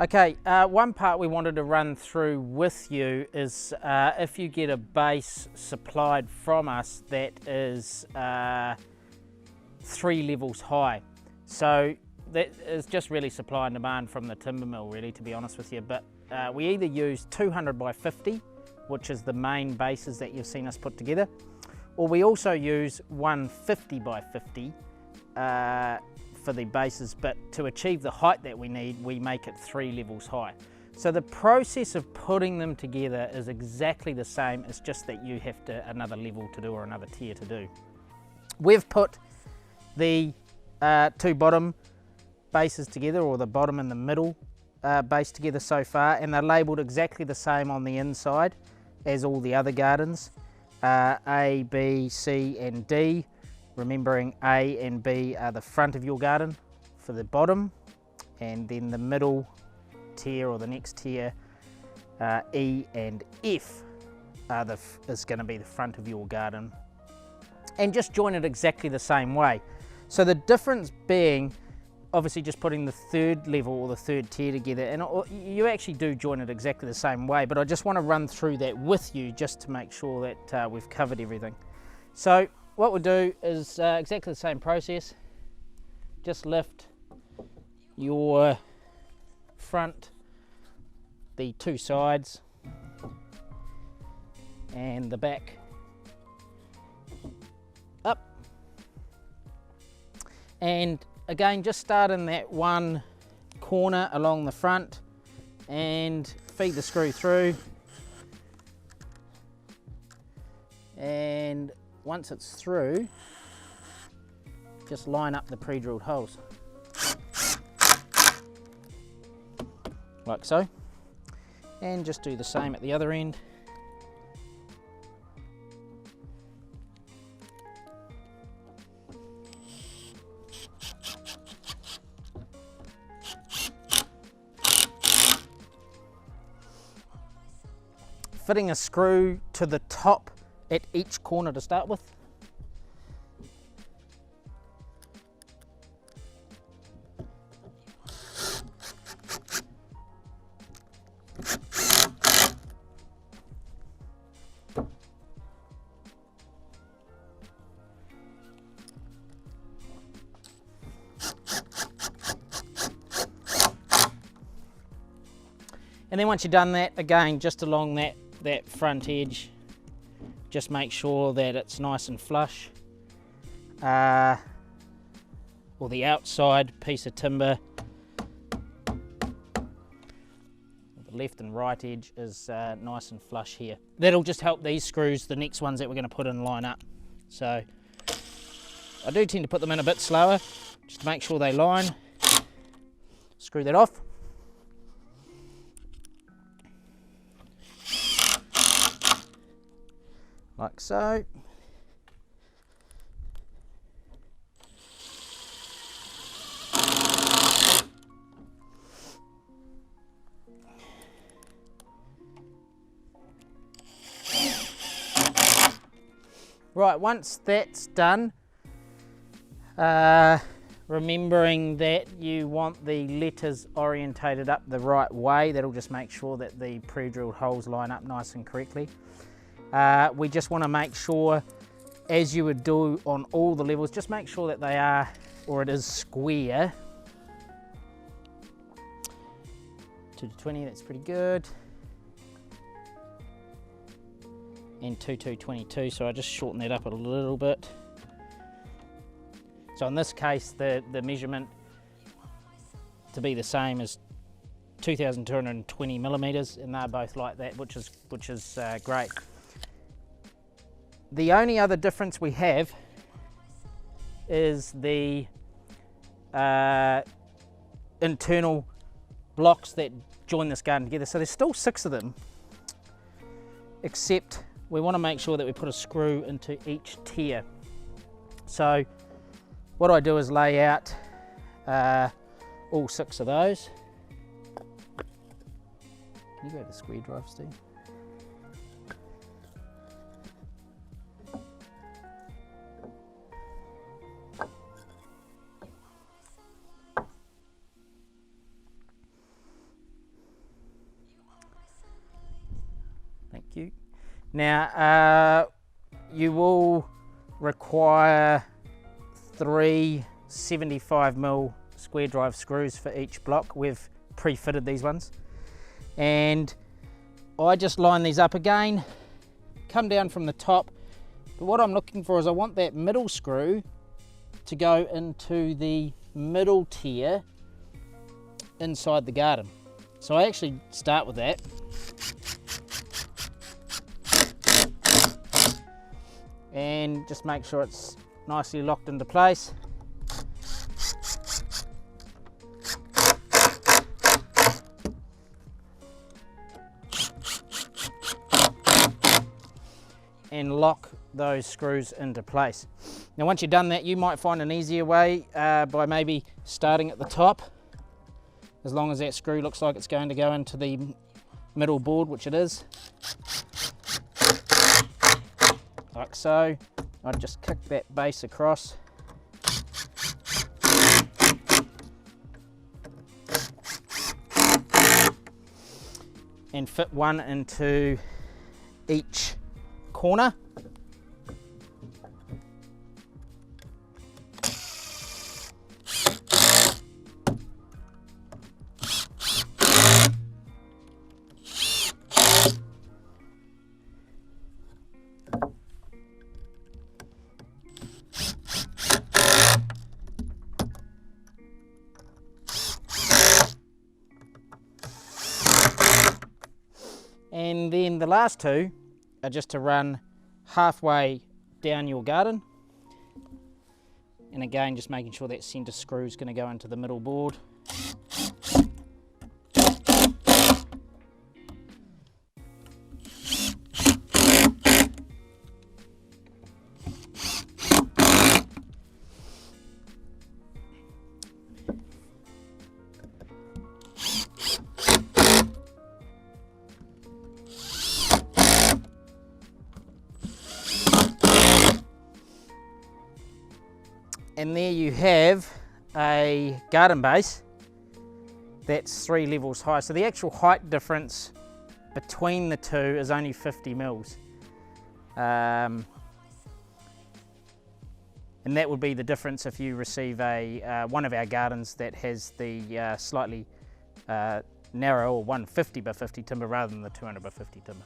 Okay, one part we wanted to run through with you is if you get a base supplied from us that is 3 levels high. So that is just really supply and demand from the timber mill, really, to be honest with you. But we either use 200 by 50, which is the main bases that you've seen us put together, or we also use 150 by 50 for the bases, but to achieve the height that we need, we make it 3 levels high. So the process of putting them together is exactly the same, it's just that you have another level to do or another tier to do. We've put the 2 bottom bases together, or the bottom and the middle base together so far, and they're labelled exactly the same on the inside as all the other gardens, A, B, C and D. Remembering A and B are the front of your garden for the bottom, and then the middle tier or the next tier, E and F is going to be the front of your garden, and just join it exactly the same way. So the difference being obviously just putting the 3rd level or the 3rd tier together, and you actually do join it exactly the same way, but I just want to run through that with you just to make sure that we've covered everything. So what we'll do is exactly the same process. Just lift your front, the 2 sides, and the back up. And again, just start in that one corner along the front and feed the screw through. And once it's through, just line up the pre-drilled holes, like so, and just do the same at the other end. Fitting a screw to the top at each corner to start with. And then once you've done that, again, just along that front edge, just make sure that it's nice and flush, or the outside piece of timber, the left and right edge is nice and flush here. That'll just help these screws, the next ones that we're going to put in, line up. So I do tend to put them in a bit slower just to make sure they line. Screw that off. Like so. Right, once that's done, remembering that you want the letters orientated up the right way, that'll just make sure that the pre-drilled holes line up nice and correctly. We just want to make sure, as you would do on all the levels, just make sure that they are, or it is square. 2 to 20, that's pretty good. And 2 to 22, so I just shorten that up a little bit. So in this case, the measurement to be the same as 2,220 millimeters, and they're both like that, which is great. The only other difference we have is the internal blocks that join this garden together. So there's still 6 of them, except we want to make sure that we put a screw into each tier. So what I do is lay out all 6 of those. Can you grab the square drive, Steve? Now, you will require 3 75mm square drive screws for each block. We've pre-fitted these ones. And I just line these up again, come down from the top. But what I'm looking for is I want that middle screw to go into the middle tier inside the garden. So I actually start with that. And just make sure it's nicely locked into place. And lock those screws into place. Now once you've done that, you might find an easier way by maybe starting at the top, as long as that screw looks like it's going to go into the middle board, which it is. Like so. I'd just kick that base across. And fit one into each corner. And then the last two are just to run halfway down your garden. And again, just making sure that center screw is going to go into the middle board. And there you have a garden base that's 3 levels high. So the actual height difference between the two is only 50 mils. And that would be the difference if you receive a one of our gardens that has the slightly narrow or 150 by 50 timber rather than the 200 by 50 timber.